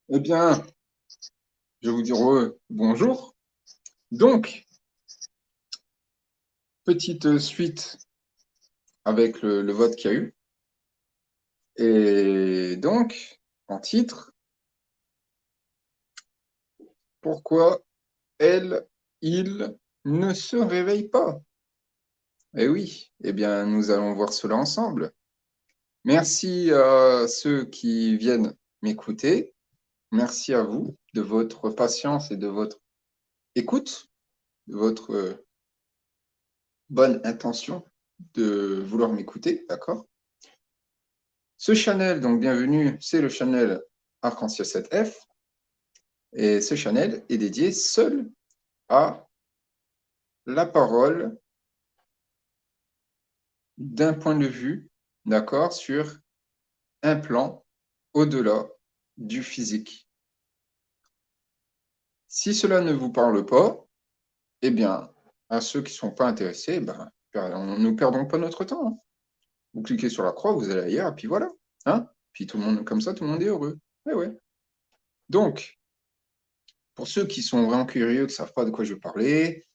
Eh bien, je vais vous dire bonjour. Donc, petite suite avec le vote qu'il y a eu. Et donc, en titre, pourquoi elle, il ne se réveille pas? Eh oui, eh bien, nous allons voir cela ensemble. Merci à ceux qui viennent m'écouter. Merci à vous de votre patience et de votre écoute, de votre bonne intention de vouloir m'écouter, d'accord? Ce channel, donc bienvenue, c'est le channel Arc-en-Ciel 7F. Et ce channel est dédié seul à la parole d'un point de vue, d'accord, sur un plan au-delà du physique. Si cela ne vous parle pas, eh bien, à ceux qui ne sont pas intéressés, ben, ne perdons pas notre temps, hein. Vous cliquez sur la croix, vous allez ailleurs, et puis voilà. Hein, puis tout le monde, comme ça, tout le monde est heureux. Eh ouais. Donc, pour ceux qui sont vraiment curieux, qui ne savent pas de quoi je veux parler,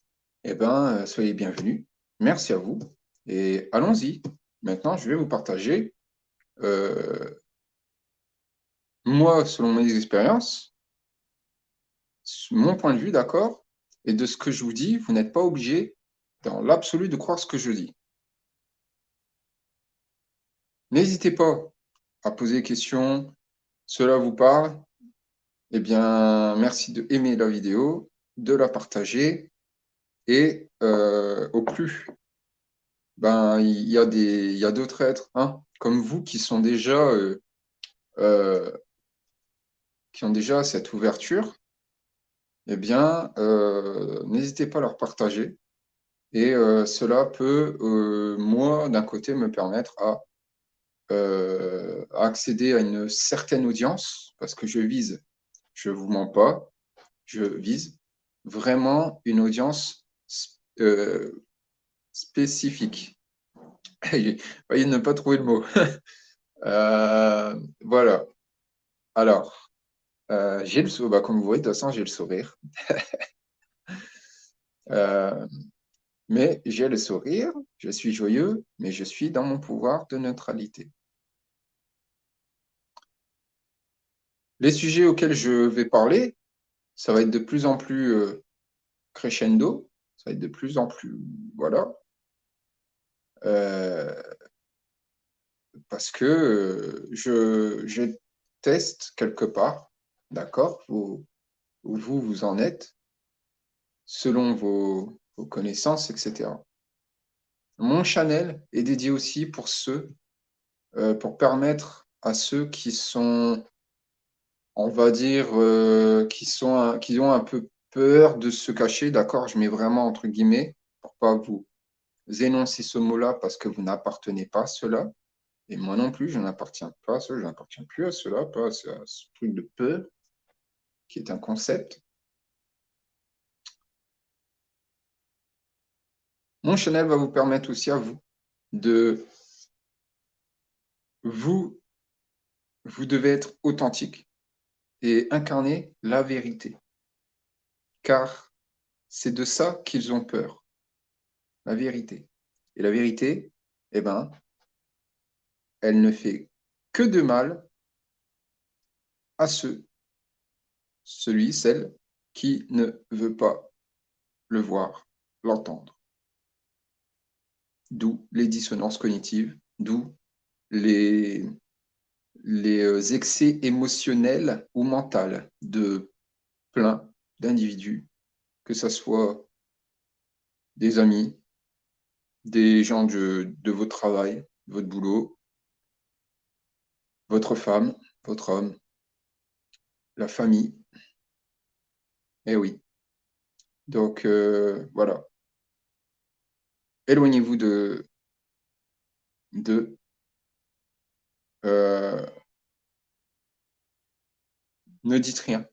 eh bien, soyez bienvenus. Merci à vous. Et allons-y. Maintenant, je vais vous partager, euh, moi, selon mes expériences, mon point de vue, d'accord? Et de ce que je vous dis, vous n'êtes pas obligé, dans l'absolu, de croire ce que je dis. N'hésitez pas à poser des questions. Cela vous parle? Eh bien, merci de aimer la vidéo, de la partager. Et au plus, ben, il y a d'autres êtres, hein, comme vous euh, qui ont déjà cette ouverture, eh bien, n'hésitez pas à leur partager. Et cela peut, moi, d'un côté, me permettre à accéder à une certaine audience, parce que je ne vous mens pas, je vise vraiment une audience spécifique. Veuillez ne pas trouver le mot. Voilà. Alors, j'ai le sourire, bah, comme vous voyez, de toute façon, j'ai le sourire. Euh, mais j'ai le sourire, je suis joyeux, mais je suis dans mon pouvoir de neutralité. Les sujets auxquels je vais parler, ça va être de plus en plus crescendo, ça va être de plus en plus, voilà, euh, parce que je teste quelque part, d'accord, où vous en êtes, selon vos connaissances, etc. Mon channel est dédié aussi pour pour permettre à ceux qui sont, on va dire, qui ont un peu peur de se cacher, d'accord? Je mets vraiment entre guillemets, pour pas vous énoncer ce mot-là parce que vous n'appartenez pas à cela. Et moi non plus, je n'appartiens pas à cela, je n'appartiens plus à cela, pas à ce truc de peur, qui est un concept. Mon channel va vous permettre aussi à vous de vous, vous devez être authentique et incarner la vérité. Car c'est de ça qu'ils ont peur, la vérité. Et la vérité, eh ben, elle ne fait que de mal à celle qui ne veut pas le voir, l'entendre. D'où les dissonances cognitives, d'où les, les excès émotionnels ou mentaux de plein d'individus, que ce soit des amis, des gens de votre travail, votre boulot, votre femme, votre homme, la famille. Eh oui. Donc, voilà. Éloignez-vous de euh, ne dites rien.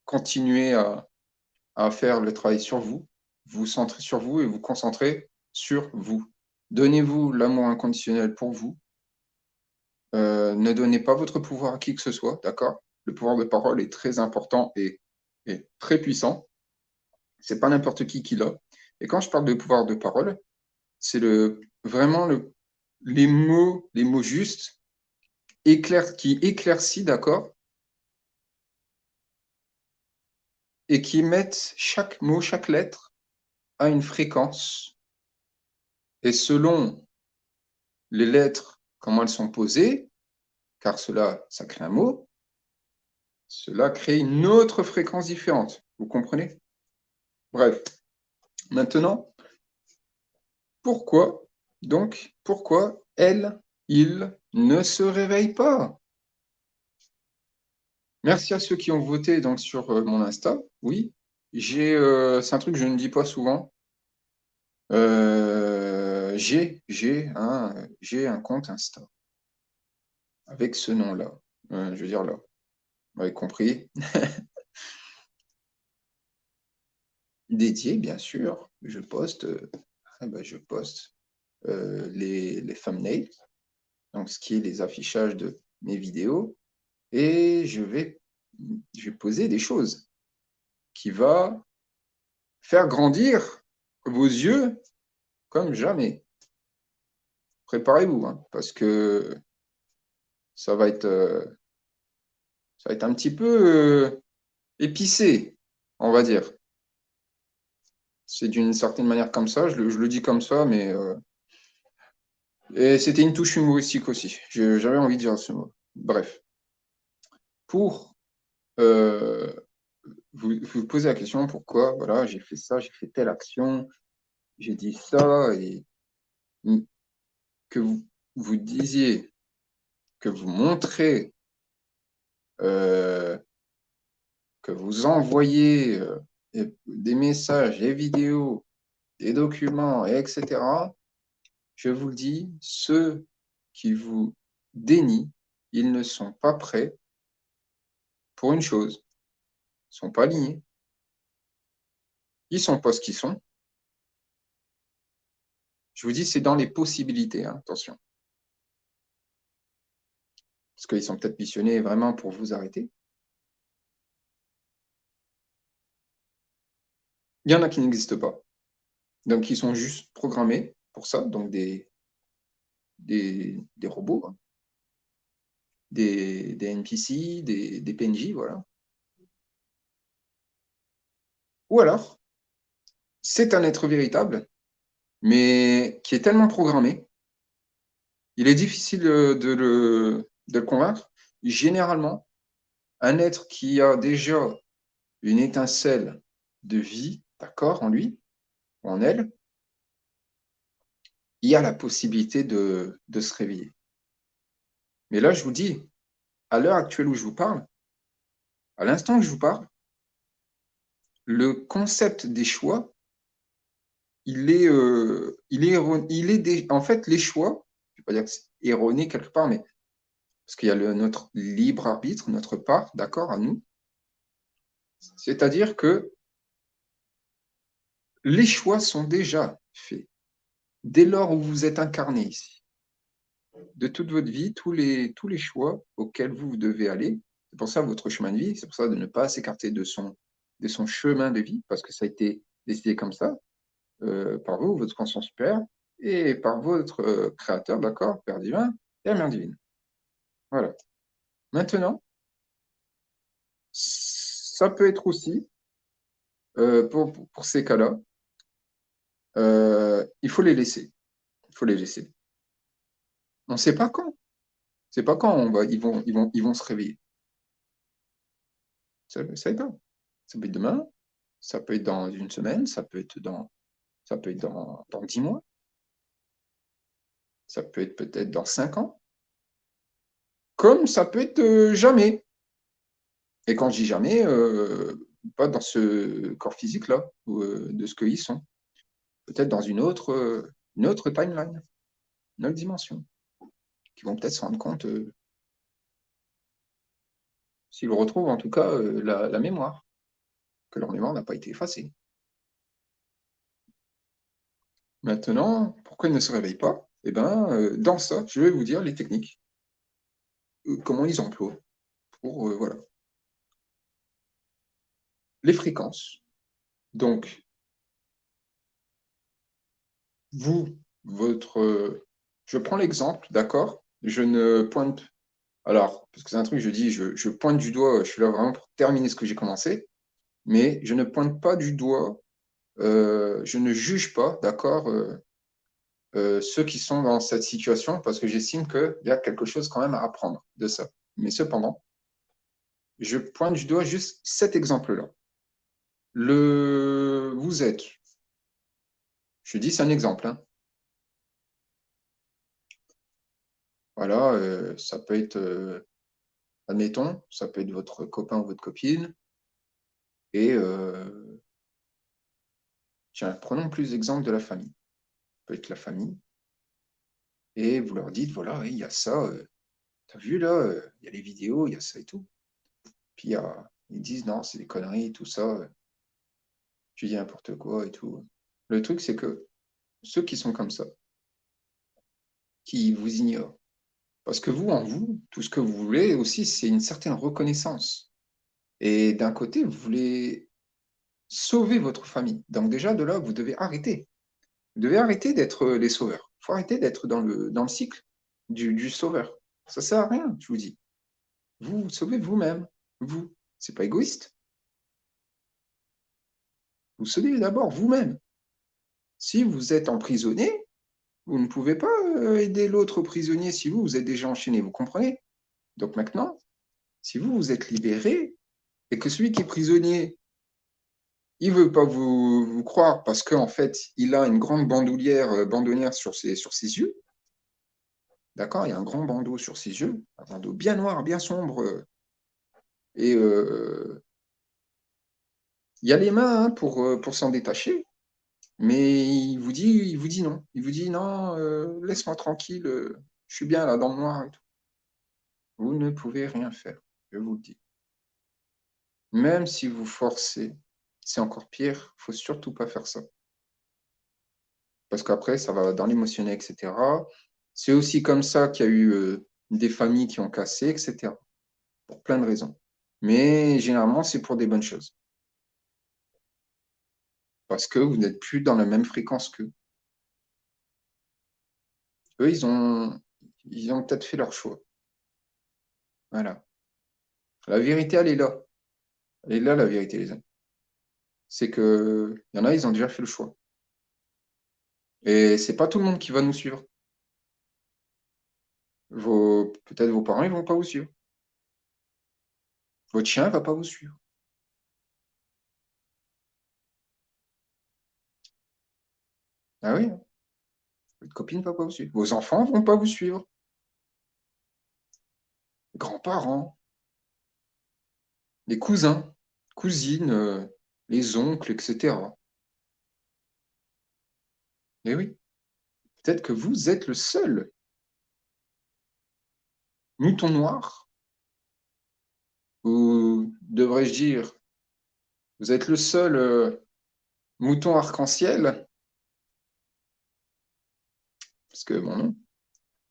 Continuez à faire le travail sur vous, vous centrez sur vous et vous concentrez sur vous. Donnez-vous l'amour inconditionnel pour vous. Ne donnez pas votre pouvoir à qui que ce soit, d'accord? Le pouvoir de parole est très important et très puissant. C'est pas n'importe qui l'a. Et quand je parle de pouvoir de parole, c'est vraiment les mots justes, qui éclaircissent, d'accord, et qui mettent chaque mot, chaque lettre à une fréquence. Et selon les lettres, comment elles sont posées, car ça crée un mot, cela crée une autre fréquence différente. Vous comprenez? Bref, maintenant, pourquoi elle, il ne se réveille pas? Merci à ceux qui ont voté donc sur mon Insta. Oui, c'est un truc que je ne dis pas souvent. J'ai un compte Insta avec ce nom-là. Je veux dire là, vous m'avez compris. Dédié, bien sûr. Je poste, les thumbnails, donc ce qui est les affichages de mes vidéos, et je vais poser des choses qui va faire grandir vos yeux comme jamais. Préparez-vous, hein, parce que ça va être, euh, ça va être un petit peu épicé, on va dire. C'est d'une certaine manière comme ça, je le dis comme ça, mais et c'était une touche humoristique aussi. J'avais envie de dire ce mot. Bref, pour euh, vous poser la question pourquoi, voilà, j'ai fait ça, j'ai fait telle action, j'ai dit ça, et que vous disiez, que vous montrez, euh, que vous envoyez des messages, des vidéos, des documents, etc., je vous le dis, ceux qui vous dénient, ils ne sont pas prêts pour une chose. Ils ne sont pas alignés. Ils ne sont pas ce qu'ils sont. Je vous dis, c'est dans les possibilités, hein, attention. Parce qu'ils sont peut-être missionnés vraiment pour vous arrêter. Il y en a qui n'existent pas. Donc, ils sont juste programmés pour ça, donc des robots, hein, des NPC, des PNJ, voilà. Ou alors, c'est un être véritable, mais qui est tellement programmé, il est difficile de le convaincre. Généralement, un être qui a déjà une étincelle de vie, d'accord, en lui, ou en elle, il y a la possibilité de se réveiller. Mais là, je vous dis, à l'heure actuelle où je vous parle, à l'instant où je vous parle, le concept des choix, en fait, les choix, je ne vais pas dire que c'est erroné quelque part, mais parce qu'il y a notre libre arbitre, notre part, d'accord, à nous. C'est-à-dire que les choix sont déjà faits. Dès lors où vous êtes incarné ici, de toute votre vie, tous les choix auxquels vous devez aller, c'est pour ça votre chemin de vie, c'est pour ça de ne pas s'écarter de son chemin de vie, parce que ça a été décidé comme ça, par vous, votre conscience supérieure, et par votre créateur, d'accord, Père divin et la Mère divine. Voilà. Maintenant, ça peut être aussi, pour ces cas-là, il faut les laisser. Il faut les laisser. On ne sait pas quand. C'est pas quand ils vont se réveiller. Ça est pas. Ça peut être demain, ça peut être dans une semaine, ça peut être dans 10 mois, ça peut être peut-être dans 5 ans, comme ça peut être jamais. Et quand je dis jamais, pas dans ce corps physique-là, de ce qu'ils sont. Peut-être dans une autre timeline, une autre dimension, qui vont peut-être se rendre compte, s'ils retrouvent en tout cas la mémoire, que leur mémoire n'a pas été effacée. Maintenant, pourquoi ils ne se réveillent pas? Eh bien, dans ça, je vais vous dire les techniques, comment ils emploient pour, voilà. les fréquences. Donc, je prends l'exemple, d'accord? Je ne pointe, alors, parce que c'est un truc, je dis, je pointe du doigt, je suis là vraiment pour terminer ce que j'ai commencé, mais je ne pointe pas du doigt, je ne juge pas, d'accord, ceux qui sont dans cette situation, parce que j'estime qu'il y a quelque chose quand même à apprendre de ça. Mais cependant, je pointe du doigt juste cet exemple-là. Vous êtes, je dis c'est un exemple, hein. Voilà, ça peut être, admettons, ça peut être votre copain ou votre copine, et tiens, prenons plus d'exemples de la famille. Ça peut être la famille, et vous leur dites, voilà, oui, il y a ça, t'as vu là, il y a les vidéos, il y a ça et tout. Puis ils disent, non, c'est des conneries, tout ça, tu dis n'importe quoi et tout. Le truc, c'est que ceux qui sont comme ça, qui vous ignorent, parce que vous, en vous, tout ce que vous voulez aussi, c'est une certaine reconnaissance. Et d'un côté, vous voulez sauver votre famille. Donc déjà, de là, vous devez arrêter. Vous devez arrêter d'être les sauveurs. Il faut arrêter d'être dans le cycle du sauveur. Ça ne sert à rien, je vous dis. Vous sauvez vous-même. Vous. C'est pas égoïste. Vous sauvez d'abord vous-même. Si vous êtes emprisonné, vous ne pouvez pas aider l'autre prisonnier si vous êtes déjà enchaîné. Vous comprenez? Donc maintenant, si vous êtes libéré et que celui qui est prisonnier, il ne veut pas vous croire parce qu'en fait, il a une grande bandoulière sur ses yeux. D'accord? Il y a un grand bandeau sur ses yeux, un bandeau bien noir, bien sombre. Et il y a les mains hein, pour s'en détacher, mais il vous dit non. Il vous dit non, laisse-moi tranquille, je suis bien là dans le noir et tout. Vous ne pouvez rien faire, je vous le dis. Même si vous forcez, c'est encore pire, il ne faut surtout pas faire ça. Parce qu'après, ça va dans l'émotionnel, etc. C'est aussi comme ça qu'il y a eu des familles qui ont cassé, etc. Pour plein de raisons. Mais généralement, c'est pour des bonnes choses. Parce que vous n'êtes plus dans la même fréquence qu'eux. Eux, ils ont peut-être fait leur choix. Voilà. La vérité, elle est là. Elle est là, la vérité, les amis. C'est que il y en a, ils ont déjà fait le choix. Et c'est pas tout le monde qui va nous suivre. Peut-être vos parents, ils vont pas vous suivre. Votre chien va pas vous suivre. Ah oui, hein. Votre copine va pas vous suivre. Vos enfants vont pas vous suivre. Grands-parents, les cousins, cousines, les oncles, etc. Mais oui, peut-être que vous êtes le seul mouton noir, ou devrais-je dire, vous êtes le seul mouton arc-en-ciel, parce que mon nom,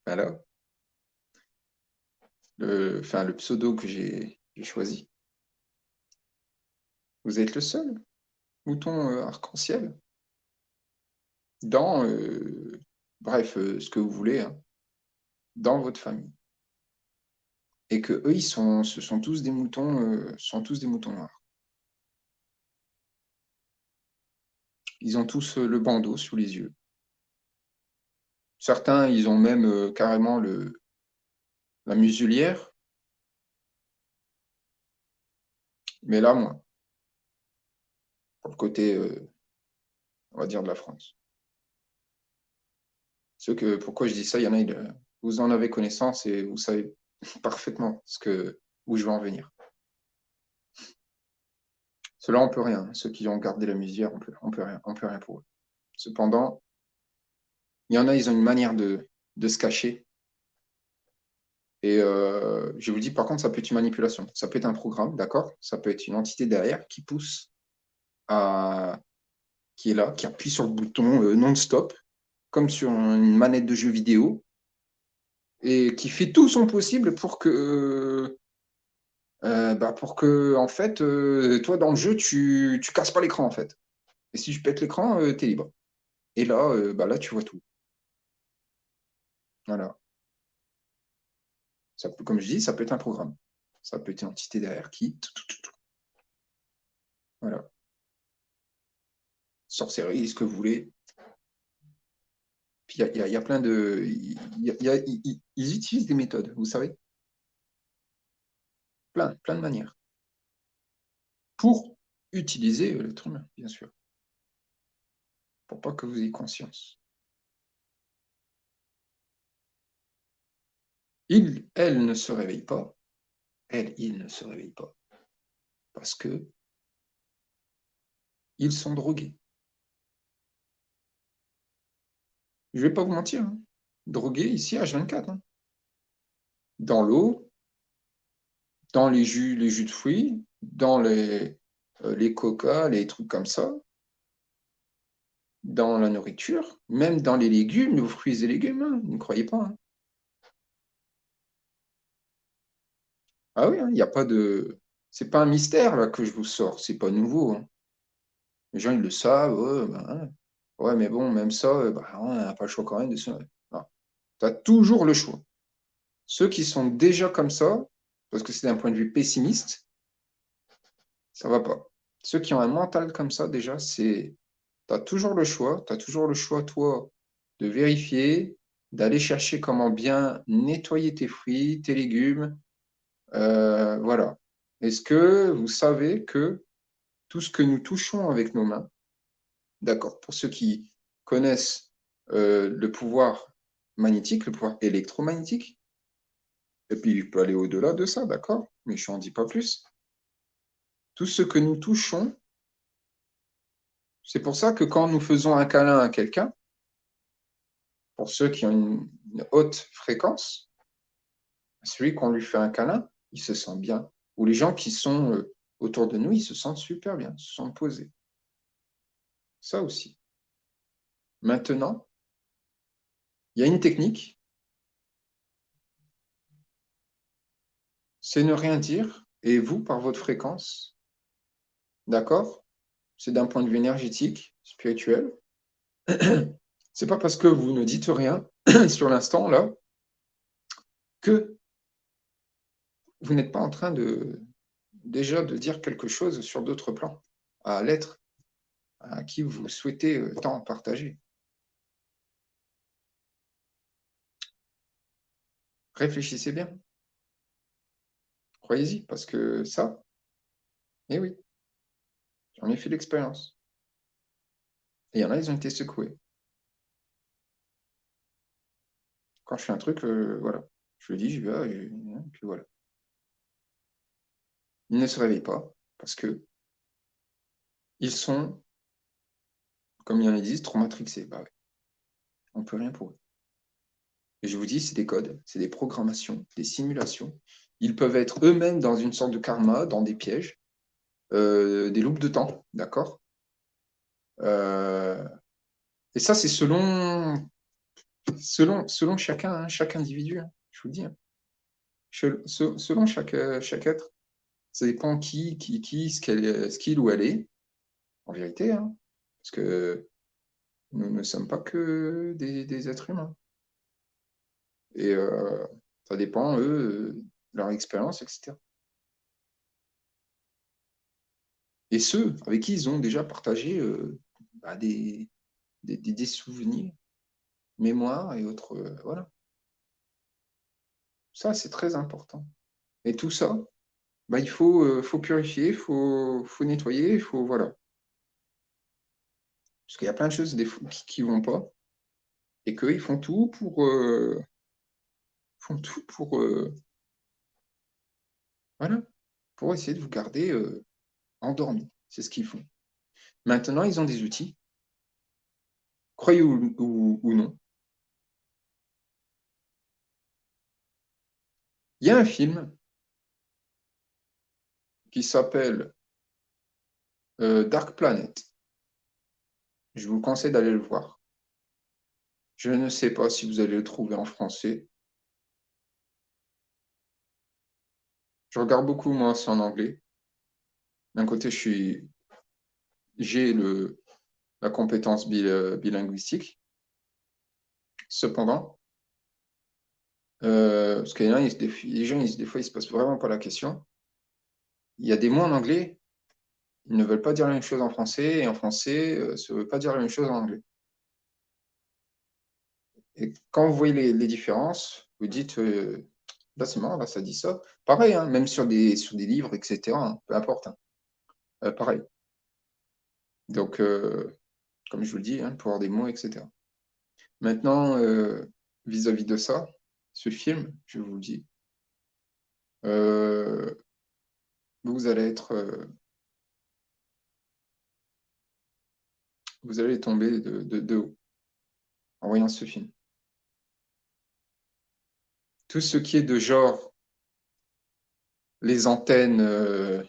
voilà, le pseudo que j'ai choisi. Vous êtes le seul mouton arc-en-ciel dans, bref, ce que vous voulez, hein, dans votre famille. Et que eux, ce sont tous des moutons, noirs. Ils ont tous le bandeau sous les yeux. Certains, ils ont même carrément la muselière, mais là, moins, pour le côté, on va dire, de la France. Pourquoi je dis ça, il y en a, vous en avez connaissance et vous savez parfaitement où je veux en venir. Ceux-là, on peut rien. Ceux qui ont gardé la muselière, on peut rien pour eux. Cependant, il y en a, ils ont une manière de se cacher. Et je vous dis, par contre, ça peut être une manipulation. Ça peut être un programme, d'accord? Ça peut être une entité derrière qui pousse qui est là, qui appuie sur le bouton non-stop, comme sur une manette de jeu vidéo, et qui fait tout son possible pour que Pour que, en fait, toi, dans le jeu, tu casses pas l'écran, en fait. Et si je pète l'écran, tu es libre. Et là, là, tu vois tout. Voilà. Ça peut, comme je dis, ça peut être un programme. Ça peut être une entité derrière qui. Tout. Voilà. Sorcellerie, ce que vous voulez. Puis il y a plein de. Ils utilisent des méthodes, vous savez. Plein de manières. Pour utiliser l'être humain, bien sûr. Pour pas que vous ayez conscience. Elle ne se réveille pas. Il ne se réveille pas. Parce que ils sont drogués. Je vais pas vous mentir. Hein. Drogués ici, H24. Hein. Dans l'eau, dans les jus de fruits, dans les coca, les trucs comme ça, dans la nourriture, même dans les légumes, les fruits et légumes, hein, ne croyez pas. Hein. Ah oui, il n'y a pas de. C'est pas un mystère là que je vous sors, c'est pas nouveau. Hein. Les gens ils le savent, ouais, hein. Ouais, mais bon, même ça, on n'a pas le choix quand même de se. Tu as toujours le choix. Ceux qui sont déjà comme ça, parce que c'est d'un point de vue pessimiste, ça va pas. Ceux qui ont un mental comme ça, déjà, c'est tu as toujours le choix. Tu as toujours le choix, toi, de vérifier, d'aller chercher comment bien nettoyer tes fruits, tes légumes. Voilà. Est-ce que vous savez que tout ce que nous touchons avec nos mains, d'accord, pour ceux qui connaissent le pouvoir magnétique, le pouvoir électromagnétique, et puis il peut aller au-delà de ça, d'accord, mais je n'en dis pas plus. Tout ce que nous touchons, c'est pour ça que quand nous faisons un câlin à quelqu'un, pour ceux qui ont une haute fréquence, celui qu'on lui fait un câlin, il se sent bien. Ou les gens qui sont autour de nous, ils se sentent super bien, se sentent posés. Ça aussi. Maintenant, il y a une technique, c'est ne rien dire, et vous, par votre fréquence, d'accord? C'est d'un point de vue énergétique, spirituel. C'est pas parce que vous ne dites rien sur l'instant là que vous n'êtes pas en train de déjà de dire quelque chose sur d'autres plans à l'être à qui vous souhaitez tant partager. Réfléchissez bien, croyez-y, parce que ça, eh oui, j'en ai fait l'expérience. Et il y en a, ils ont été secoués. Quand je fais un truc, voilà, je le dis, je vais, puis voilà. Ils ne se réveillent pas parce que ils sont, comme il y en a disent, trop matrixés. Bah ouais, on ne peut rien pour eux. Et je vous dis, c'est des codes, c'est des programmations, des simulations. Ils peuvent être eux-mêmes dans une sorte de karma, dans des pièges, des loupes de temps, d'accord. Euh, Et ça, c'est selon chacun, hein, chaque individu, hein, je vous le dis. Hein. Selon chaque être. Ça dépend ce qu'il ou elle est, en vérité. Hein, parce que nous ne sommes pas que des êtres humains. Et ça dépend, eux, leur expérience, etc. Et ceux avec qui ils ont déjà partagé des souvenirs, mémoires et autres. Voilà. Ça, c'est très important. Et tout ça, il faut purifier, faut nettoyer, voilà. Parce qu'il y a plein de choses des fois qui vont pas et qu'ils font tout voilà, pour essayer de vous garder endormi. C'est ce qu'ils font. Maintenant, ils ont des outils, croyez ou non. Il y a un film qui s'appelle Dark Planet. Je vous conseille d'aller le voir. Je ne sais pas si vous allez le trouver en français. Je regarde beaucoup, moi, c'est en anglais. D'un côté, j'ai la compétence bilinguistique. Cependant, parce que les gens, des fois, ils se posent vraiment pas la question. Il y a des mots en anglais, ils ne veulent pas dire la même chose en français, et en français, ça ne veut pas dire la même chose en anglais. Et quand vous voyez les différences, vous dites, là c'est marrant, là ça dit ça. Pareil, hein, même sur des livres, etc., hein, peu importe, hein, pareil. Donc, comme je vous le dis, hein, pour avoir des mots, etc. Maintenant, vis-à-vis de ça, ce film, je vous le dis, euh, vous allez être, vous allez tomber de haut en voyant ce film. Tout ce qui est de genre les antennes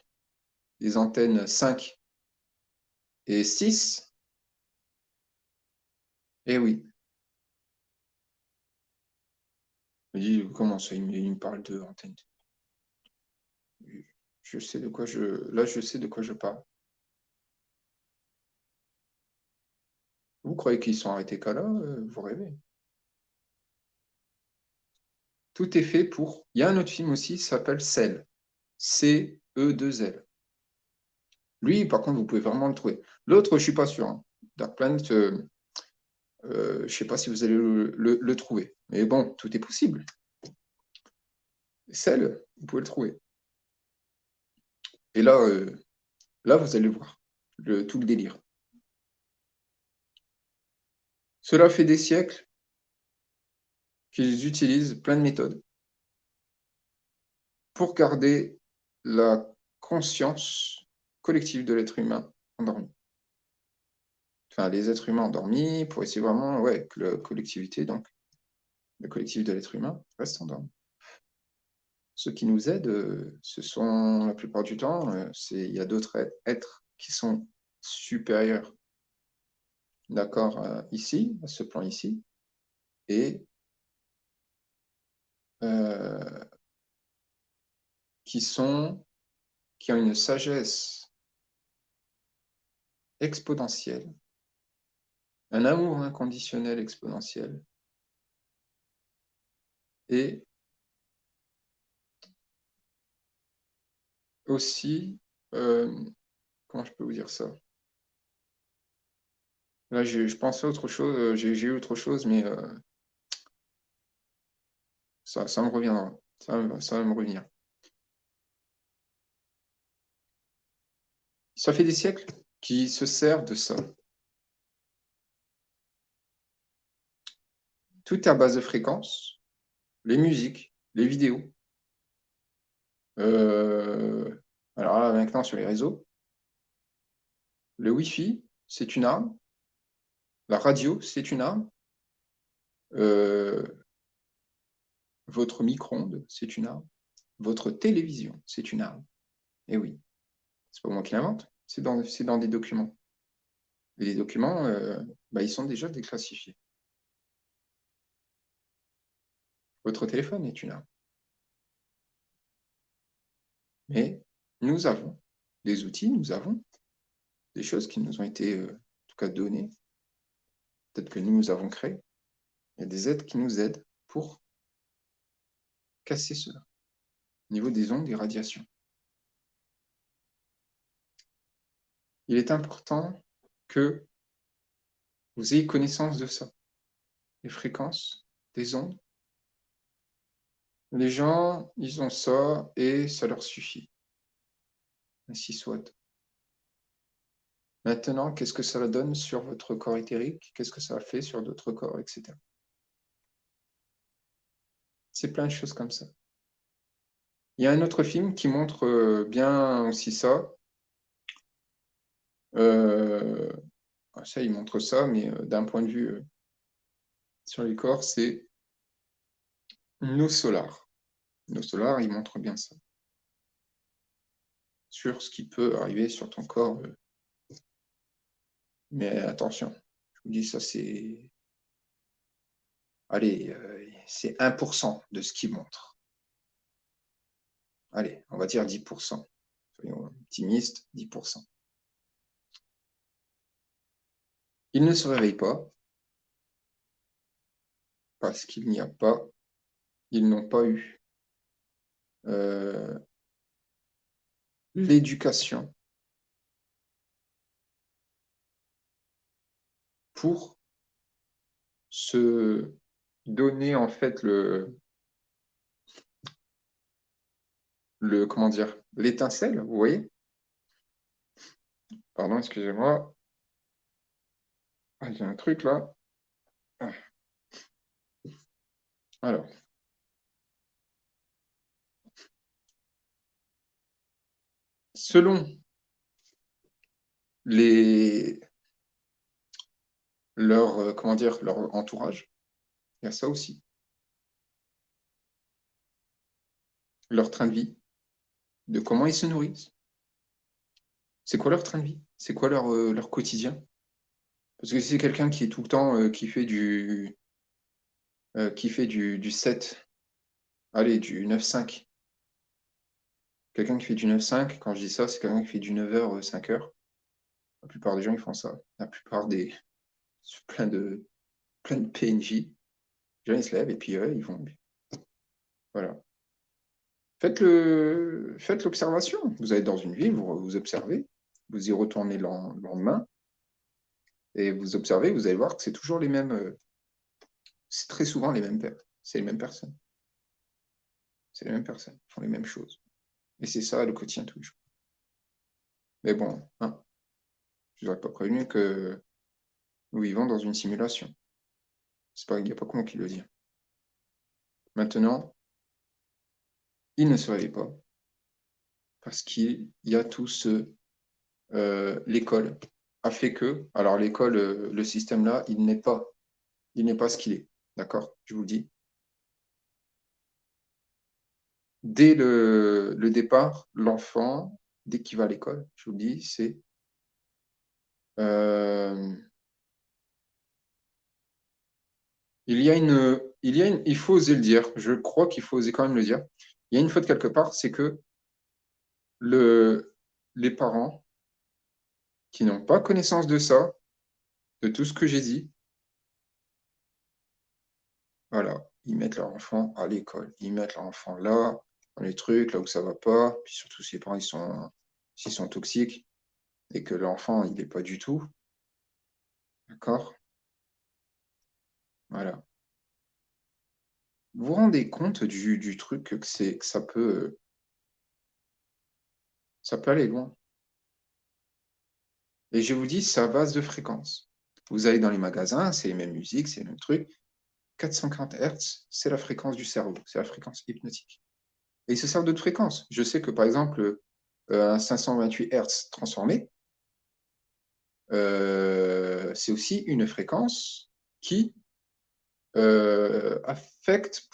5 et 6, eh oui. Je me dis, comment ça, il me parle de antenne. Je sais de quoi là, je sais de quoi je parle. Vous croyez qu'ils sont arrêtés qu'à là? Vous rêvez. Tout est fait pour. Il y a un autre film aussi, ça s'appelle Cell. C-E-2-L. Lui, par contre, vous pouvez vraiment le trouver. L'autre, je ne suis pas sûr, hein. Dark Planet, je ne sais pas si vous allez le trouver. Mais bon, tout est possible. Cell, vous pouvez le trouver. Et là, vous allez voir tout le délire. Cela fait des siècles qu'ils utilisent plein de méthodes pour garder la conscience collective de l'être humain endormi. Enfin, les êtres humains endormis, pour essayer vraiment, ouais, que la collectivité, donc, le collectif de l'être humain reste endormi. Ce qui nous aide, ce sont, la plupart du temps, il y a d'autres êtres qui sont supérieurs, d'accord, ici, à ce plan ici, et euh, qui ont une sagesse exponentielle, un amour inconditionnel exponentiel, et aussi, comment je peux vous dire ça? Là, je pensais à autre chose, j'ai eu autre chose, mais ça me reviendra. Ça va me revenir. Ça fait des siècles qu'ils se servent de ça. Tout est à base de fréquences, les musiques, les vidéos. Euh, alors là, maintenant, sur les réseaux, le Wi-Fi, c'est une arme. La radio, c'est une arme. Euh, votre micro-ondes, c'est une arme. Votre télévision, c'est une arme. Et oui, c'est pas moi qui l'invente, c'est dans des documents. Et les documents, ils sont déjà déclassifiés. Votre téléphone est une arme. Mais nous avons des outils, nous avons des choses qui nous ont été, en tout cas, données. Peut-être que nous avons créé. Il y a des aides qui nous aident pour casser cela au niveau des ondes des radiations. Il est important que vous ayez connaissance de ça, les fréquences des ondes. Les gens, ils ont ça et ça leur suffit. Ainsi soit. Maintenant, qu'est-ce que ça donne sur votre corps éthérique? Qu'est-ce que ça fait sur d'autres corps, etc. C'est plein de choses comme ça. Il y a un autre film qui montre bien aussi ça. Ça, il montre ça, mais d'un point de vue sur les corps, c'est Nos Solar. Nos Solar, il montre bien ça. Sur ce qui peut arriver sur ton corps. Mais attention, je vous dis, ça c'est. Allez, c'est 1% de ce qu'il montre. allez, on va dire 10%. Soyons optimistes, 10%. Ils ne se réveillent pas parce qu'il n'y a pas, ils n'ont pas eu l'éducation pour se donner en fait comment dire, l'étincelle, vous voyez? Pardon, excusez-moi. Ah, il y a un truc là. Ah. Alors, selon leur, comment dire, leur entourage, il y a ça aussi. Leur train de vie, de comment ils se nourrissent. C'est quoi leur train de vie? C'est quoi leur quotidien? Parce que si c'est quelqu'un qui est tout le temps, qui fait du 7, allez, du 9-5. Quelqu'un qui fait du 9-5, quand je dis ça, c'est quelqu'un qui fait du 9h, 5h. La plupart des gens, ils font ça. La plupart des... plein de PNJ. Les gens, ils se lèvent et puis ils vont... Voilà. Faites l'observation. Vous allez dans une ville, vous observez, vous y retournez le lendemain, et vous observez, vous allez voir que c'est toujours les mêmes... c'est très souvent les mêmes personnes. C'est les mêmes personnes. C'est les mêmes personnes, font les mêmes choses. Et c'est ça le quotidien tous les jours. Mais bon, hein, je vous aurais pas prévenu que nous vivons dans une simulation. Il n'y a pas comment qui le dit. Maintenant, il ne se réveille pas parce qu'il y a tout ce... l'école a fait que... Alors l'école, le système là, il n'est pas ce qu'il est. D'accord? Je vous le dis. Dès le départ, l'enfant, dès qu'il va à l'école, je vous le dis, c'est... il faut oser le dire, je crois qu'il faut oser quand même le dire. Il y a une faute quelque part, c'est que les parents qui n'ont pas connaissance de ça, de tout ce que j'ai dit, voilà, ils mettent leur enfant à l'école, ils mettent leur enfant là, dans les trucs, là où ça va pas, puis surtout si les parents s'ils sont toxiques et que l'enfant il n'est pas du tout, d'accord? Voilà. Vous vous rendez compte du truc que ça peut aller loin. Et je vous dis, c'est à base de fréquence. Vous allez dans les magasins, c'est les mêmes musiques, c'est les mêmes trucs. 440 Hz, c'est la fréquence du cerveau, c'est la fréquence hypnotique. Et ils se servent d'autres fréquences. Je sais que par exemple, un 528 Hz transformé, c'est aussi une fréquence qui affecte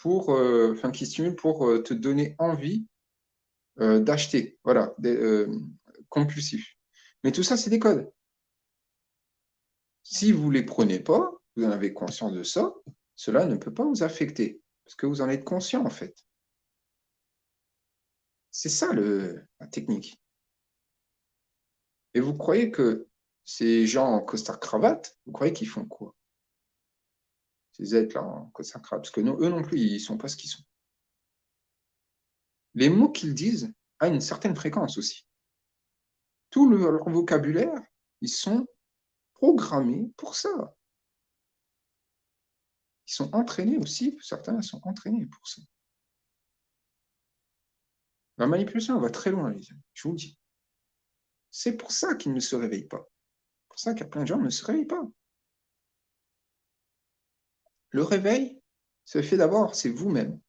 qui stimule pour te donner envie d'acheter, voilà, compulsif. Mais tout ça, c'est des codes. Si vous ne les prenez pas, vous en avez conscience de ça, cela ne peut pas vous affecter, parce que vous en êtes conscient en fait. C'est ça la technique. Et vous croyez que ces gens en costard-cravate, vous croyez qu'ils font quoi? Ces êtres-là en costard-cravate, parce que eux non plus, ils ne sont pas ce qu'ils sont. Les mots qu'ils disent ont une certaine fréquence aussi. Tout leur vocabulaire, ils sont programmés pour ça. Ils sont entraînés aussi, certains sont entraînés pour ça. La manipulation va très loin, les amis, je vous le dis. C'est pour ça qu'ils ne se réveillent pas. C'est pour ça qu'il y a plein de gens qui ne se réveillent pas. Le réveil se fait d'abord, c'est vous-même,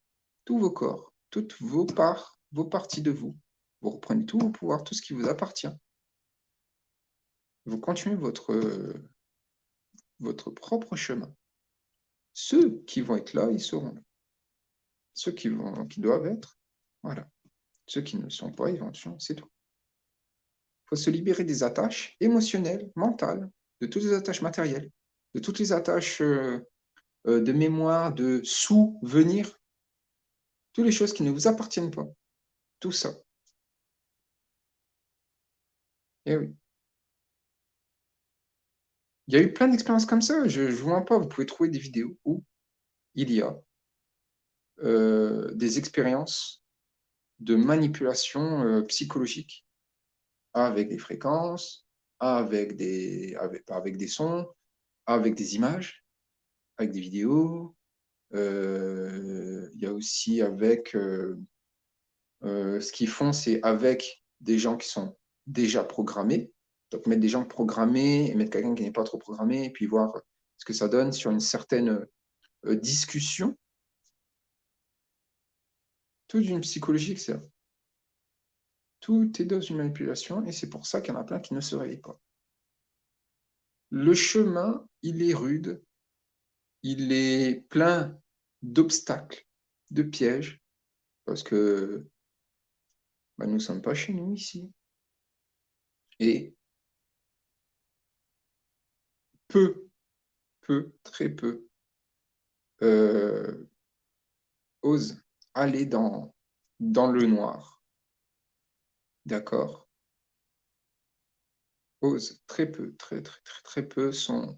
tous vos corps, toutes vos parts, vos parties de vous. Vous reprenez tout vos pouvoirs, tout ce qui vous appartient. Vous continuez votre propre chemin. Ceux qui vont être là, ils seront là. Ceux qui doivent être, voilà. Ceux qui ne le sont pas, ils vont être, c'est tout. Il faut se libérer des attaches émotionnelles, mentales, de toutes les attaches matérielles, de toutes les attaches de mémoire, de souvenirs, toutes les choses qui ne vous appartiennent pas. Tout ça. Et oui. Il y a eu plein d'expériences comme ça. Je ne vous mens pas, vous pouvez trouver des vidéos où il y a des expériences de manipulation psychologique avec des fréquences, avec des sons, avec des images, avec des vidéos. Il y a aussi avec ce qu'ils font, c'est avec des gens qui sont déjà programmés. Donc mettre des gens programmés et mettre quelqu'un qui n'est pas trop programmé et puis voir ce que ça donne sur une certaine discussion. Toute une psychologie, c'est tout est dans une manipulation et c'est pour ça qu'il y en a plein qui ne se réveillent pas. Le chemin, il est rude, il est plein d'obstacles, de pièges, parce que nous ne sommes pas chez nous ici. Et très peu, osent aller dans le noir. D'accord? Osent très peu, très peu sont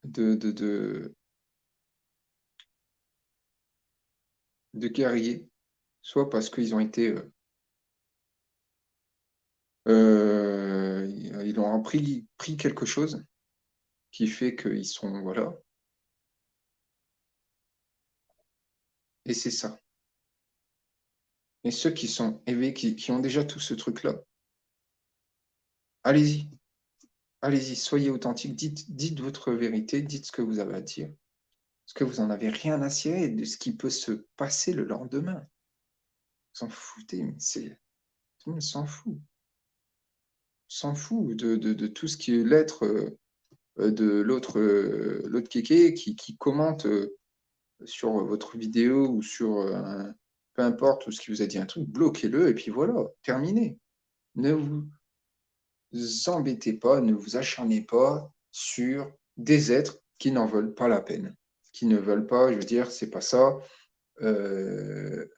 de guerriers, soit parce qu'ils ont été ils ont pris quelque chose qui fait qu'ils sont, voilà, et c'est ça. Et ceux qui sont éveillés, qui ont déjà tout ce truc-là, allez-y, allez-y, soyez authentique, dites votre vérité, dites ce que vous avez à dire, parce que vous n'en avez rien à cirer de ce qui peut se passer le lendemain. Vous s'en foutez, mais tout le monde s'en fout. S'en fout de tout ce qui est l'être de l'autre kéké qui commente sur votre vidéo ou sur peu importe, ou ce qui vous a dit un truc, bloquez-le et puis voilà, terminé. Ne vous embêtez pas, ne vous acharnez pas sur des êtres qui n'en veulent pas la peine, qui ne veulent pas, je veux dire, c'est pas ça, ils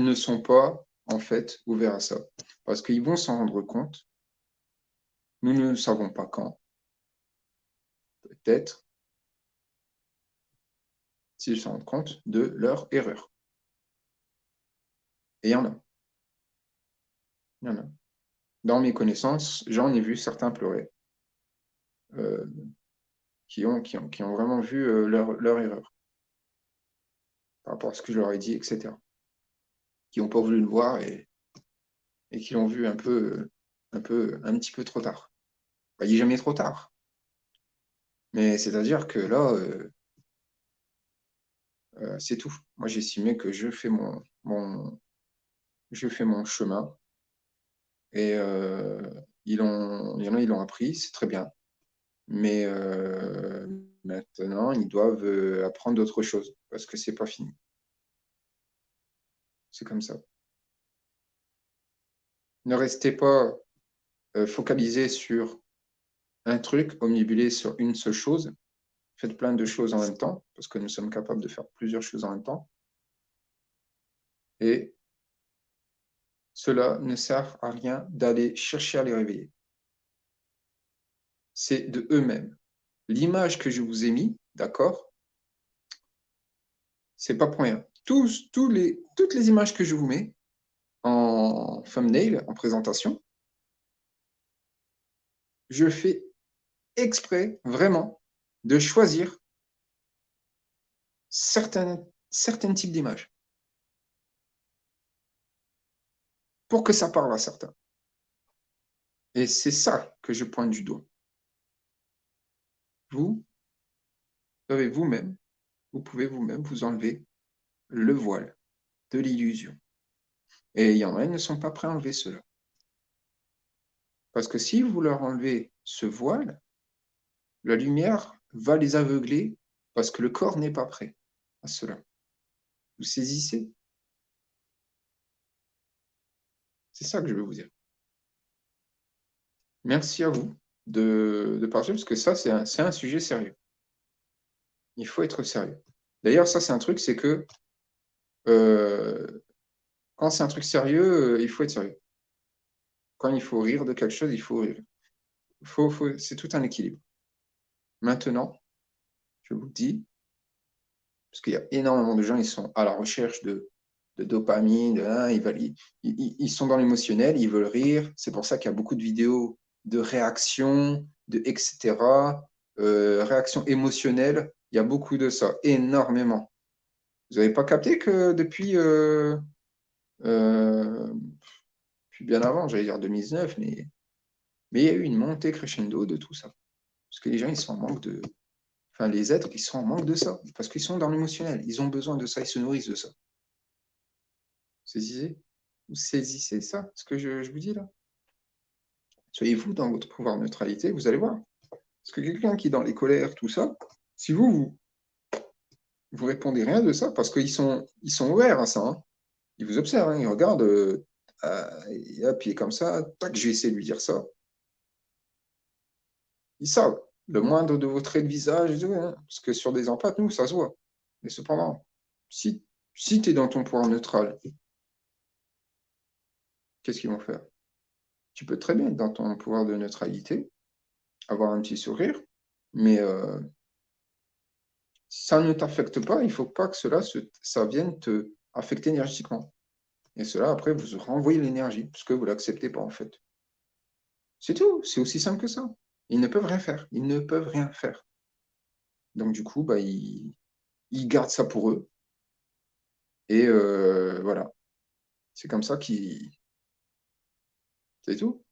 ne sont pas en fait ouverts à ça, parce qu'ils vont s'en rendre compte. Nous ne savons pas quand, peut-être, s'ils se rendent compte de leur erreur. Et il y en a. Il y en a. Dans mes connaissances, j'en ai vu certains pleurer, euh, qui ont vraiment vu leur erreur par rapport à ce que je leur ai dit, etc. Qui n'ont pas voulu le voir et qui l'ont vu un petit peu trop tard. Il n'est jamais trop tard. Mais c'est-à-dire que là, c'est tout. Moi, j'estimais que je fais mon chemin et il y en a, ils l'ont appris, c'est très bien. Mais maintenant, ils doivent apprendre d'autres choses parce que c'est pas fini. C'est comme ça. Ne restez pas focalisé sur un truc, omnibulé sur une seule chose. Faites plein de choses en même temps parce que nous sommes capables de faire plusieurs choses en même temps. Et cela ne sert à rien d'aller chercher à les réveiller. C'est de eux-mêmes. L'image que je vous ai mis, d'accord, c'est pas pour rien. Toutes les images que je vous mets en thumbnail, en présentation, je fais exprès, vraiment, de choisir certains types d'images pour que ça parle à certains. Et c'est ça que je pointe du doigt. Vous avez vous-même, vous pouvez vous-même vous enlever le voile de l'illusion. Et il y en a, ils ne sont pas prêts à enlever cela. Parce que si vous leur enlevez ce voile, la lumière va les aveugler parce que le corps n'est pas prêt à cela. Vous saisissez? C'est ça que je veux vous dire. Merci à vous de partager, parce que ça, c'est un sujet sérieux. Il faut être sérieux. D'ailleurs, ça, c'est un truc, c'est que Quand c'est un truc sérieux, il faut être sérieux. Quand il faut rire de quelque chose, il faut rire. C'est tout un équilibre. Maintenant, je vous dis, parce qu'il y a énormément de gens, ils sont à la recherche de dopamine, ils sont dans l'émotionnel, ils veulent rire. C'est pour ça qu'il y a beaucoup de vidéos de réaction, etc. Réaction émotionnelle, il y a beaucoup de ça, énormément. Vous n'avez pas capté que euh, depuis bien avant, j'allais dire 2019, mais il y a eu une montée crescendo de tout ça. Parce que les gens, ils sont en manque de... Enfin, les êtres, ils sont en manque de ça. Parce qu'ils sont dans l'émotionnel. Ils ont besoin de ça. Ils se nourrissent de ça. Vous saisissez ça, ce que je vous dis là. Soyez-vous dans votre pouvoir de neutralité, vous allez voir. Parce que quelqu'un qui est dans les colères, tout ça, si vous répondez rien de ça, parce ils sont ouverts à ça. Hein. Ils vous observent, hein, ils regardent, et hop, il est comme ça, tac, je vais essayer de lui dire ça. Ils savent. Le moindre de vos traits de visage, hein, parce que sur des empathes, nous, ça se voit. Mais cependant, si tu es dans ton pouvoir neutral, qu'est-ce qu'ils vont faire? Tu peux très bien être dans ton pouvoir de neutralité, avoir un petit sourire, mais ça ne t'affecte pas, il ne faut pas que ça vienne te affecter énergétiquement. Et cela, après, vous renvoyez l'énergie, parce que vous ne l'acceptez pas, en fait. C'est tout, c'est aussi simple que ça. Ils ne peuvent rien faire, ils ne peuvent rien faire. Donc, du coup, bah, ils gardent ça pour eux, et voilà. C'est comme ça qu'ils... C'est tout.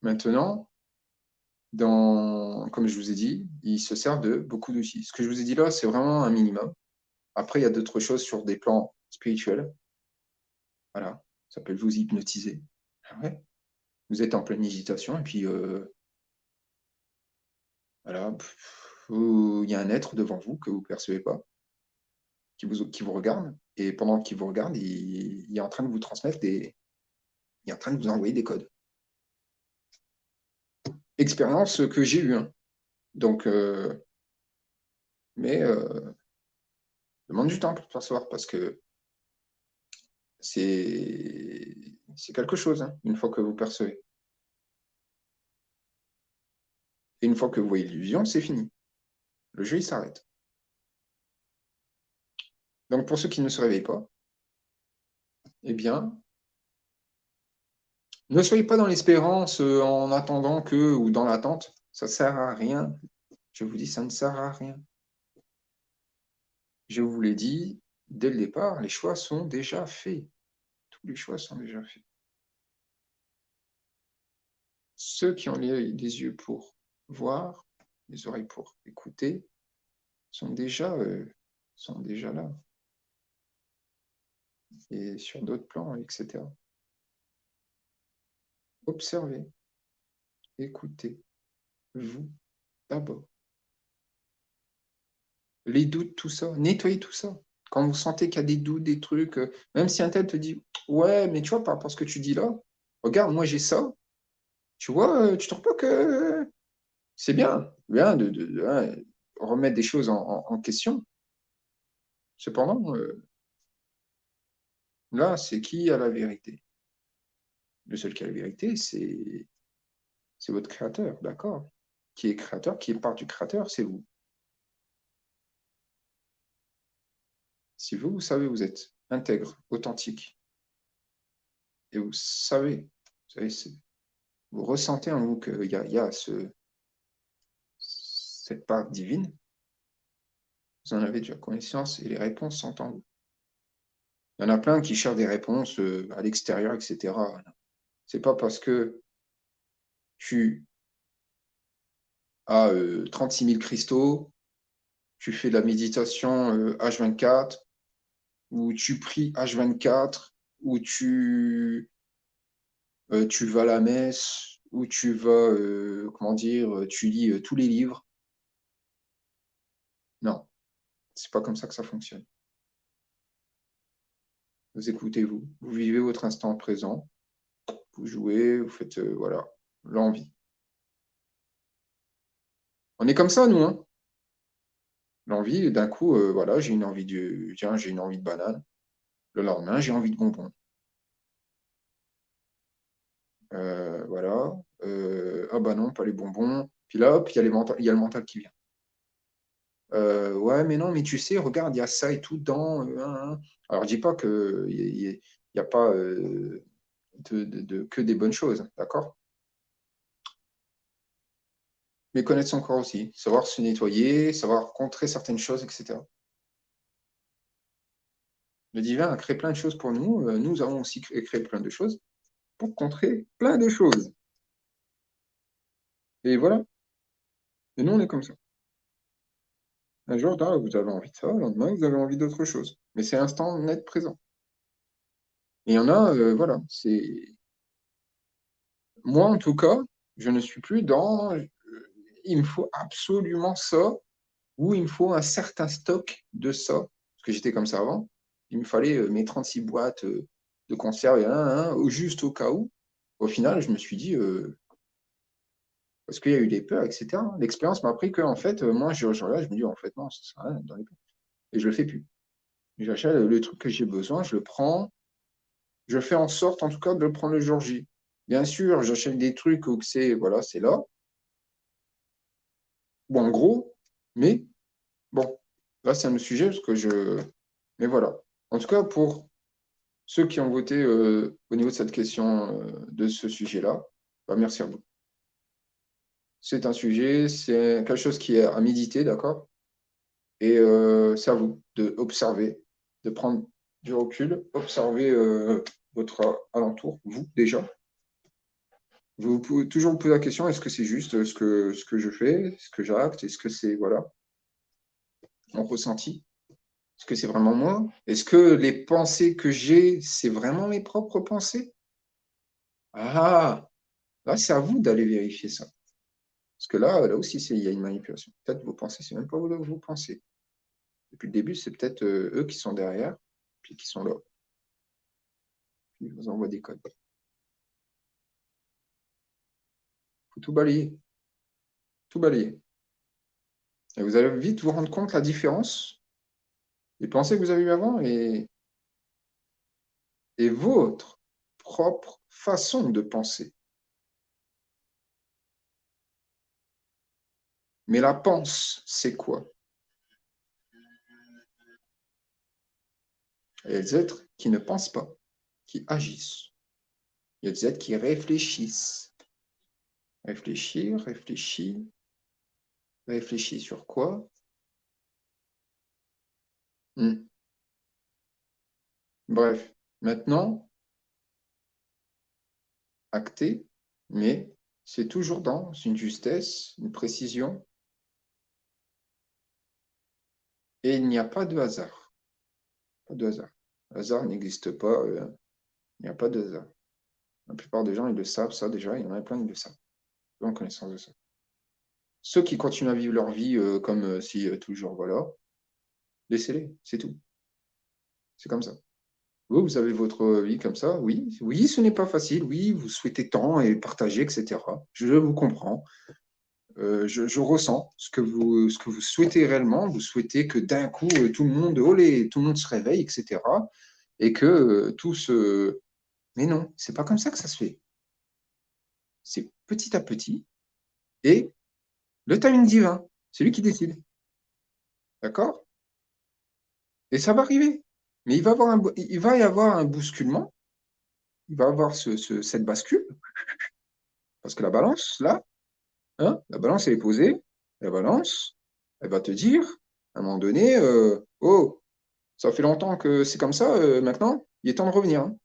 Maintenant, comme je vous ai dit, ils se servent de beaucoup d'outils. Ce que je vous ai dit là, c'est vraiment un minimum. Après, il y a d'autres choses sur des plans spirituels. Voilà, ça peut vous hypnotiser. Ah ouais. Vous êtes en pleine méditation et puis voilà, il y a un être devant vous que vous ne percevez pas, qui vous regarde. Et pendant qu'il vous regarde, il est en train de vous transmettre il est en train de vous envoyer des codes. Expérience que j'ai eue. Hein. Donc, mais demande du temps pour le percevoir parce que c'est quelque chose, hein, une fois que vous percevez. Et une fois que vous voyez l'illusion, c'est fini. Le jeu, il s'arrête. Donc, pour ceux qui ne se réveillent pas, eh bien, ne soyez pas dans l'espérance en attendant que, ou dans l'attente. Ça ne sert à rien. Je vous dis, ça ne sert à rien. Je vous l'ai dit, dès le départ, les choix sont déjà faits. Tous les choix sont déjà faits. Ceux qui ont les yeux pour voir, les oreilles pour écouter, sont déjà là. Et sur d'autres plans, etc. Observez, écoutez, vous, d'abord. Les doutes, tout ça, nettoyez tout ça. Quand vous sentez qu'il y a des doutes, des trucs, même si un tel te dit, ouais, mais tu vois, par rapport à ce que tu dis là, regarde, moi j'ai ça, tu vois, tu trouves pas que c'est bien hein, remettre des choses en question. Cependant, là, c'est qui a la vérité? Le seul qui a la vérité, c'est votre créateur, d'accord? Qui est créateur, qui est part du créateur, c'est vous. Si vous, vous savez, vous êtes intègre, authentique, et vous ressentez en vous qu'il y a cette part divine, vous en avez déjà connaissance et les réponses sont en vous. Il y en a plein qui cherchent des réponses à l'extérieur, etc. C'est pas parce que tu as 36 000 cristaux, tu fais de la méditation H24, ou tu pries H24, ou tu vas à la messe, ou tu vas, comment dire, tu lis tous les livres. Non, c'est pas comme ça que ça fonctionne. Vous écoutez vous vivez votre instant présent, vous jouez, vous faites, voilà, l'envie. On est comme ça, nous, hein. L'envie, d'un coup, voilà, j'ai une envie tiens, j'ai une envie de banane. Le lendemain, j'ai envie de bonbons. Voilà. Ah bah non, pas les bonbons. Puis là, hop, il y a le mental qui vient. Ouais, mais non, mais tu sais, regarde, il y a ça et tout dans. Hein. Alors, je dis pas qu'il n'y a pas que des bonnes choses, d'accord? Mais connaître son corps aussi, savoir se nettoyer, savoir contrer certaines choses, etc. Le divin a créé plein de choses pour nous. Nous avons aussi créé plein de choses pour contrer plein de choses. Et voilà. Et nous, on est comme ça. Un jour, là, vous avez envie de ça, le lendemain, vous avez envie d'autre chose. Mais c'est instant net présent. Et il y en a, voilà, c'est. Moi, en tout cas, je ne suis plus dans il me faut absolument ça ou il me faut un certain stock de ça. Parce que j'étais comme ça avant. Il me fallait mes 36 boîtes de conserve, juste au cas où. Au final, je me suis dit, parce qu'il y a eu des peurs, etc. L'expérience m'a appris que, en fait, moi, je regarde, je me dis, en fait, non, ça sert à rien dans les peurs. Et je le fais plus. J'achète le truc que j'ai besoin, je le prends. Je fais en sorte, en tout cas, de le prendre le jour J. Bien sûr, j'achète des trucs où c'est, voilà, c'est là. Bon, en gros, mais bon, là, c'est un autre sujet parce que je. Mais voilà. En tout cas, pour ceux qui ont voté au niveau de cette question, de ce sujet-là, bah, merci à vous. C'est un sujet, c'est quelque chose qui est à méditer, d'accord? Et c'est à vous d'observer, de prendre du recul, observer votre alentour, vous déjà. Vous pouvez toujours vous poser la question, est-ce que c'est juste ce que je fais, ce que j'acte, est-ce que c'est voilà, mon ressenti? Est-ce que c'est vraiment moi? Est-ce que les pensées que j'ai, c'est vraiment mes propres pensées? Ah, là, c'est à vous d'aller vérifier ça. Parce que là aussi, il y a une manipulation. Peut-être vos pensées, c'est même pas vos pensées. Depuis le début, c'est peut-être eux qui sont derrière, puis qui sont là, puis ils vous envoient des codes. Il faut tout balayer, tout balayer. Et vous allez vite vous rendre compte la différence des pensées que vous avez eues avant et votre propre façon de penser. Mais la pense, c'est quoi? Il y a des êtres qui ne pensent pas, qui agissent. Il y a des êtres qui réfléchissent. Réfléchir, réfléchir sur quoi? Bref, maintenant, acté, mais c'est toujours dans une justesse, une précision, et il n'y a pas de hasard. Pas de hasard. Le hasard n'existe pas, il n'y a pas de hasard. La plupart des gens, ils le savent, ça déjà, il y en a plein qui le savent. Ils ont connaissance de ça. Ceux qui continuent à vivre leur vie comme si toujours, voilà, laissez-les, c'est tout. C'est comme ça. Vous avez votre vie comme ça, oui. Oui, ce n'est pas facile, oui, vous souhaitez tant et partager, etc. Je vous comprends. Je ressens ce que vous souhaitez réellement. Vous souhaitez que d'un coup, tout le monde, olé, tout le monde se réveille, etc. Et que tout se. Mais non, c'est pas comme ça que ça se fait. C'est petit à petit. Et le timing divin, c'est lui qui décide. D'accord? Et ça va arriver. Mais il va y avoir un bousculement. Il va y avoir cette bascule. Parce que la balance, là, hein, la balance, elle est posée. La balance, elle va te dire, à un moment donné, oh, ça fait longtemps que c'est comme ça, maintenant, il est temps de revenir. Hein.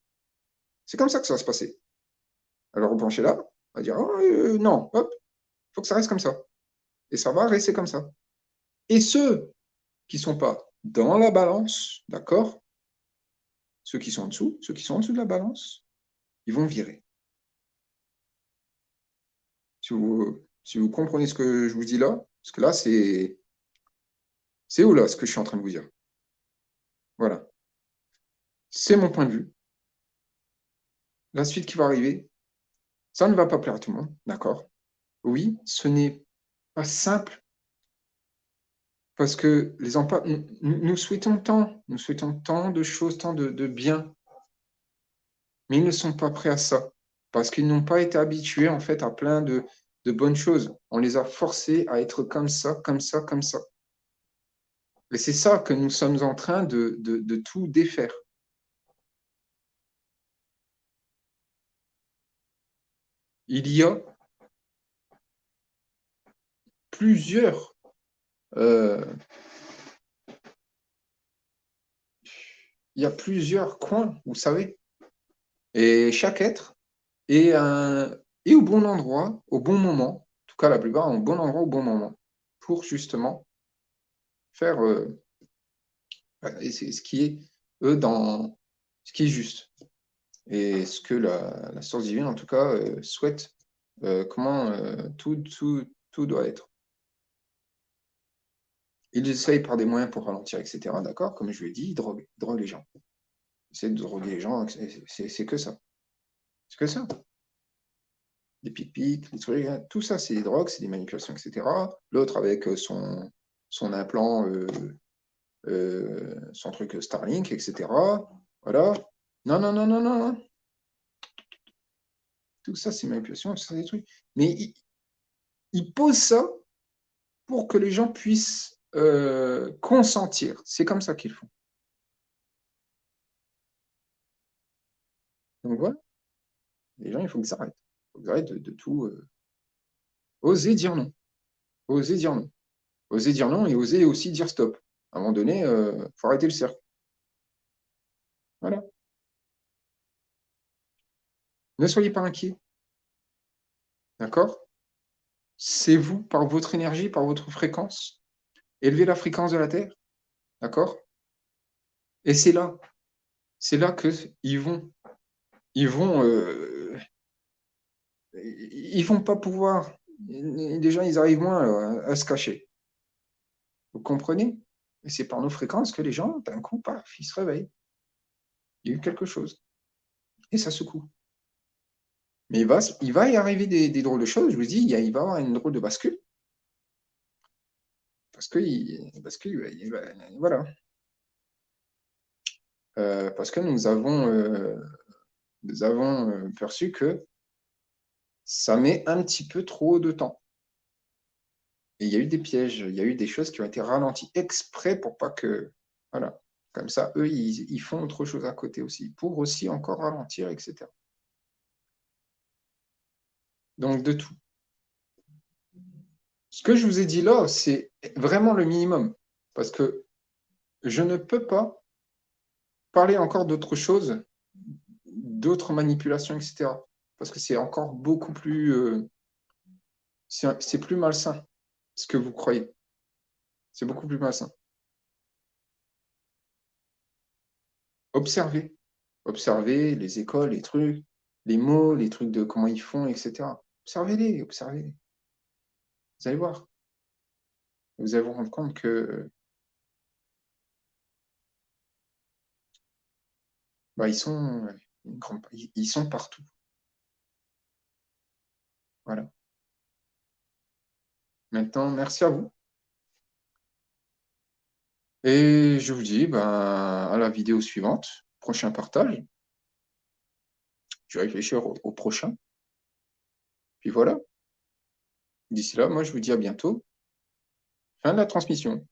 C'est comme ça que ça va se passer. Alors, rebrancher là, on va dire, oh, non, hop, il faut que ça reste comme ça. Et ça va rester comme ça. Et ceux qui ne sont pas dans la balance, d'accord, ceux qui sont en dessous de la balance, ils vont virer. Si vous comprenez ce que je vous dis là, parce que là, c'est où là ce que je suis en train de vous dire? Voilà. C'est mon point de vue. La suite qui va arriver, ça ne va pas plaire à tout le monde, d'accord? Oui, ce n'est pas simple Parce que les emplois, nous souhaitons tant de choses, tant de bien, mais ils ne sont pas prêts à ça. Parce qu'ils n'ont pas été habitués, en fait, à plein de bonnes choses. On les a forcés à être comme ça, comme ça, comme ça. Et c'est ça que nous sommes en train de tout défaire. Il y a plusieurs, euh, il y a plusieurs coins, vous savez, et chaque être est au bon endroit, au bon moment, en tout cas la plupart au bon endroit, au bon moment, pour justement faire ce qui est, eux, dans ce qui est juste. Et ce que la source divine, en tout cas, souhaite, comment tout doit être. Ils essayent par des moyens pour ralentir, etc. D'accord? Comme je lui ai dit, ils droguent les gens. C'est de droguer les gens, c'est que ça. C'est que ça. Des pics-pics, des trucs, hein. Tout ça, c'est des drogues, c'est des manipulations, etc. L'autre avec son implant, son truc Starlink, etc. Voilà. Non, non, non, non, non, non. Tout ça, c'est manipulation, tout ça, c'est des trucs. Mais il pose ça pour que les gens puissent consentir. C'est comme ça qu'ils font. Donc voilà, les gens, il faut qu'ils arrêtent. Il faut qu'ils arrêtent de tout. Oser dire non. Oser dire non. Oser dire non et oser aussi dire stop. À un moment donné, il faut arrêter le cercle. Voilà. Ne soyez pas inquiets. D'accord? C'est vous, par votre énergie, par votre fréquence. Élevez la fréquence de la Terre. D'accord? Et c'est là que ils vont, ils vont pas pouvoir. Déjà, ils arrivent moins à se cacher. Vous comprenez? Et c'est par nos fréquences que les gens, d'un coup, paf, ils se réveillent. Il y a eu quelque chose. Et ça secoue. Mais il va y arriver des drôles de choses. Je vous dis, il va y avoir une drôle de bascule. Voilà. Parce que nous avons perçu que ça met un petit peu trop de temps. Et il y a eu des pièges, il y a eu des choses qui ont été ralenties exprès pour pas que. Voilà. Comme ça, eux, ils font autre chose à côté aussi, pour aussi encore ralentir, etc. Donc, de tout. Ce que je vous ai dit là, c'est vraiment le minimum. Parce que je ne peux pas parler encore d'autres choses, d'autres manipulations, etc. Parce que c'est encore beaucoup plus. C'est plus malsain, ce que vous croyez. C'est beaucoup plus malsain. Observez. Observez les écoles, les trucs, les mots, les trucs de comment ils font, etc. Observez-les, observez-les. Vous allez voir. Vous allez vous rendre compte que bah, ils sont partout. Voilà. Maintenant, merci à vous. Et je vous dis ben, à la vidéo suivante, prochain partage. Je vais réfléchir au prochain. Puis voilà. D'ici là, moi, je vous dis à bientôt. Fin de la transmission.